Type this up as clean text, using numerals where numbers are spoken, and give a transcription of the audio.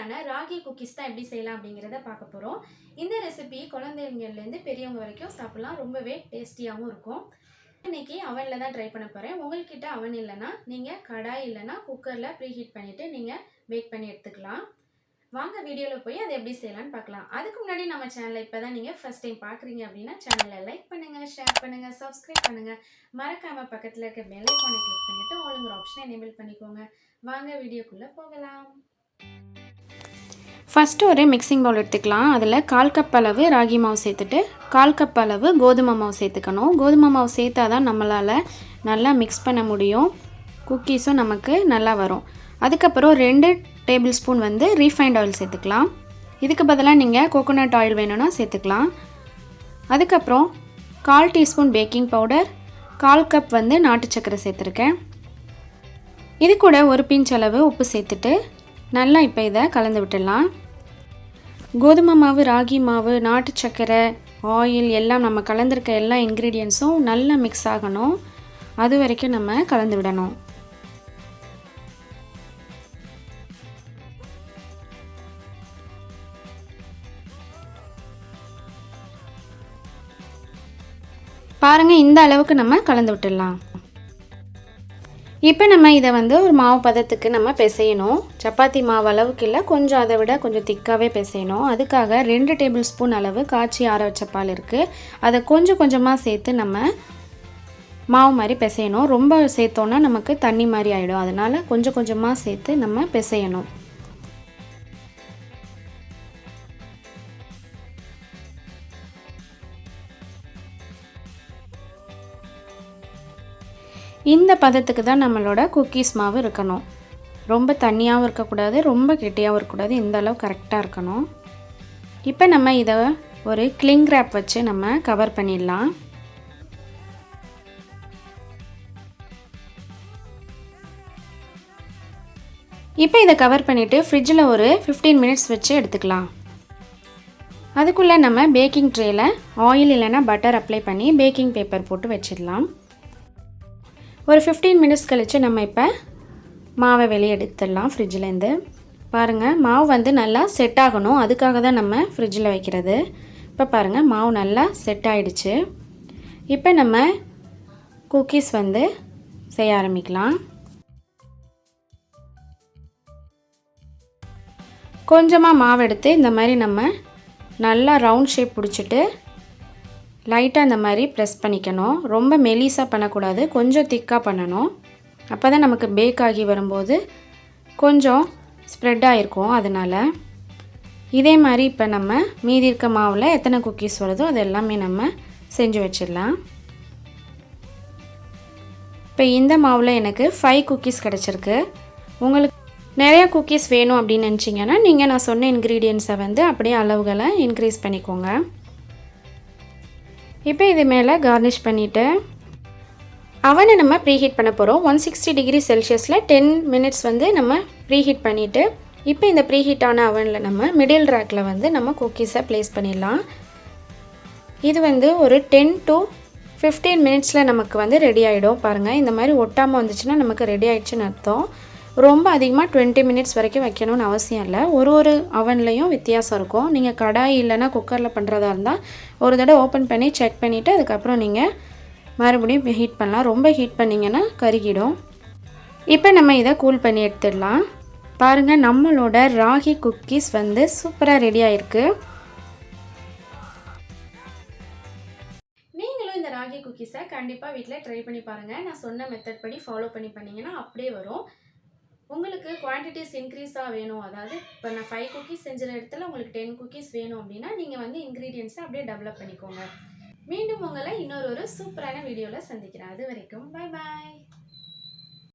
டேஸ்டியான ராகி குக்கீஸ் தான் எப்படி செய்யலாம் அப்படிங்கிறத பார்க்க போகிறோம். இந்த ரெசிபி குழந்தைங்கள்லேருந்து பெரியவங்க வரைக்கும் சாப்பிட்லாம். ரொம்பவே டேஸ்டியாகவும் இருக்கும். இன்றைக்கி அவனில் தான் ட்ரை பண்ண போகிறேன். உங்கள்கிட்ட அவன் இல்லைன்னா நீங்கள் கடாய் இல்லைன்னா குக்கரில் ப்ரீஹீட் பண்ணிவிட்டு நீங்கள் பேக் பண்ணி எடுத்துக்கலாம். வாங்க வீடியோவில் போய் அதை எப்படி செய்யலான்னு பார்க்கலாம். அதுக்கு முன்னாடி நம்ம சேனலை இப்போ தான் நீங்கள் ஃபஸ்ட் டைம் பார்க்குறீங்க அப்படின்னா சேனலை லைக் பண்ணுங்கள், ஷேர் பண்ணுங்கள், சப்ஸ்கிரைப் பண்ணுங்கள். மறக்காமல் பக்கத்தில் இருக்க பெல் ஐகானை கிளிக் பண்ணிவிட்டு ஆளுங்கிற ஆப்ஷனை எனேபிள் பண்ணிக்கோங்க. வாங்க வீடியோக்குள்ளே போகலாம். ஃபஸ்ட்டு ஒரு மிக்சிங் பவுல் எடுத்துக்கலாம். அதில் 1/4 கப் அளவு ராகி மாவு சேர்த்துட்டு 1/4 கப் அளவு கோதுமை மாவு சேர்த்துக்கணும். கோதுமை மாவு சேர்த்தா தான் நம்மளால் நல்லா மிக்ஸ் பண்ண முடியும், குக்கீஸும் நமக்கு நல்லா வரும். அதுக்கப்புறம் 2 டேபிள் ஸ்பூன் ரீஃபைண்ட் ஆயில் சேர்த்துக்கலாம். இதுக்கு பதிலாக நீங்கள் கோகோனட் ஆயில் வேணும்னா சேர்த்துக்கலாம். அதுக்கப்புறம் 1/4 டீஸ்பூன் பேக்கிங் பவுடர், 1/4 கப் நாட்டு சர்க்கரை சேர்த்துருக்கேன். இது கூட ஒரு பிஞ்ச் அளவு உப்பு சேர்த்துட்டு நல்லா இப்போ இதை கலந்து விட்டுடலாம். கோதுமை மாவு, ராகி மாவு, நாட்டு சர்க்கரை, ஆயில் எல்லாம் நம்ம கலந்துருக்க எல்லா இன்க்ரீடியன்ஸும் நல்லா மிக்ஸ் ஆகணும். அது வரைக்கும் நம்ம கலந்து விடணும். பாருங்கள், இந்த அளவுக்கு நம்ம கலந்து விட்டுடலாம். இப்போ நம்ம இதை ஒரு மாவு பதத்துக்கு நம்ம பிசையணும். சப்பாத்தி மாவு அளவுக்கு இல்லை, கொஞ்சம் அதை விட கொஞ்சம் திக்காகவே பிசையணும். அதுக்காக 2 டேபிள் ஸ்பூன் அளவு காய்ச்சி ஆற வச்ச பால் இருக்குது. அதை கொஞ்சம் கொஞ்சமாக சேர்த்து நம்ம மாவு மாதிரி பிசையணும். ரொம்ப சேர்த்தோன்னா நமக்கு தண்ணி மாதிரி ஆகிடும். அதனால் கொஞ்சம் கொஞ்சமாக சேர்த்து நம்ம பிசையணும். இந்த பதத்துக்கு தான் நம்மளோட குக்கீஸ் மாவு இருக்கணும். ரொம்ப தண்ணியாகவும் இருக்கக்கூடாது, ரொம்ப கெட்டியாகவும் இருக்கக்கூடாது. இந்த அளவு கரெக்டாக இருக்கணும். இப்போ நம்ம இதை ஒரு கிளிங் ரேப் வச்சு நம்ம கவர் பண்ணிடலாம். இப்போ இதை கவர் பண்ணிவிட்டு ஃப்ரிட்ஜில் ஒரு 15 மினிட்ஸ் வச்சு எடுத்துக்கலாம். அதுக்குள்ளே நம்ம பேக்கிங் ட்ரேயில் ஆயில் இல்லைன்னா பட்டர் அப்ளை பண்ணி பேக்கிங் பேப்பர் போட்டு வச்சிடலாம். ஒரு 15 மினிட்ஸ் கழித்து நம்ம இப்போ மாவை வெளியே எடுத்துடலாம் ஃப்ரிட்ஜிலேருந்து. பாருங்கள், மாவு நல்லா செட் ஆகணும். அதுக்காக தான் நம்ம ஃப்ரிட்ஜில் வைக்கிறது. இப்போ பாருங்கள், மாவு நல்லா செட் ஆகிடுச்சு. இப்போ நம்ம குக்கீஸ் செய்ய ஆரம்பிக்கலாம். கொஞ்சமாக மாவு எடுத்து இந்த மாதிரி நம்ம நல்லா ரவுண்ட் ஷேப் பிடிச்சிட்டு லைட்டாக இந்த மாதிரி ப்ரெஸ் பண்ணிக்கணும். ரொம்ப மெலிசாக பண்ணக்கூடாது, கொஞ்சம் திக்காக பண்ணணும். அப்போ தான் நமக்கு பேக் ஆகி வரும்போது கொஞ்சம் ஸ்ப்ரெட் ஆகிருக்கும். அதனால் இதே மாதிரி இப்போ நம்ம மீதி இருக்க மாவில் எத்தனை குக்கீஸ் வருதோ அது எல்லாமே நம்ம செஞ்சு வச்சிடலாம். இப்போ இந்த மாவில் எனக்கு 5 குக்கீஸ் கிடச்சிருக்கு. உங்களுக்கு நிறையா குக்கீஸ் வேணும் அப்படின்னு நினச்சிங்கன்னா நீங்கள் நான் சொன்ன இன்க்ரீடியன்ஸை அப்படியே அளவுகளை இன்க்ரீஸ் பண்ணிக்கோங்க. இப்போ இது மேலே கார்னிஷ் பண்ணிவிட்டு அவனை நம்ம ப்ரீஹீட் பண்ண போகிறோம். 160 டிகிரி செல்சியஸில் 10 மினிட்ஸ் நம்ம ப்ரீஹீட் பண்ணிவிட்டு இப்போ இந்த ப்ரீஹீட்டான அவனில் நம்ம மிடில் ரேக்கில் நம்ம குக்கீஸை ப்ளேஸ் பண்ணிடலாம். இது ஒரு 10 to 15 மினிட்ஸில் நமக்கு ரெடி ஆகிடும். பாருங்கள், இந்த மாதிரி ஒட்டாமல் வந்துச்சுன்னா நமக்கு ரெடி ஆகிடுச்சுன்னு அர்த்தம். ரொம்ப அதிகமாக 20 மினிட்ஸ் வரைக்கும் வைக்கணும்னு அவசியம் இல்லை. ஒரு அவன்லேயும் வித்தியாசம் இருக்கும். நீங்கள் கடாய் இல்லைன்னா குக்கரில் பண்ணுறதா இருந்தால் ஒரு தடவை ஓப்பன் பண்ணி செக் பண்ணிவிட்டு அதுக்கப்புறம் நீங்கள் மறுபடியும் ஹீட் பண்ணலாம். ரொம்ப ஹீட் பண்ணிங்கன்னா கருகிடும். இப்போ நம்ம இதை கூல் பண்ணி எடுத்துடலாம். பாருங்கள், நம்மளோட ராகி குக்கீஸ் சூப்பராக ரெடி ஆகிருக்கு. நீங்களும் இந்த ராகி குக்கீஸை கண்டிப்பாக வீட்டில் ட்ரை பண்ணி பாருங்கள். நான் சொன்ன மெத்தட் படி ஃபாலோ பண்ணிங்கன்னா அப்படியே வரும். உங்களுக்கு குவான்டிட்டிஸ் இன்க்ரீஸாக வேணும், அதாவது இப்போ நான் 5 குக்கீஸ் செஞ்ச இடத்துல உங்களுக்கு 10 குக்கீஸ் வேணும் அப்படின்னா நீங்கள் இன்க்ரீடியன்ஸை அப்படியே டெவலப் பண்ணிக்கோங்க. மீண்டும் உங்களை இன்னொரு சூப்பரான வீடியோவில் சந்திக்கிறேன். அது வரைக்கும் பை பாய்.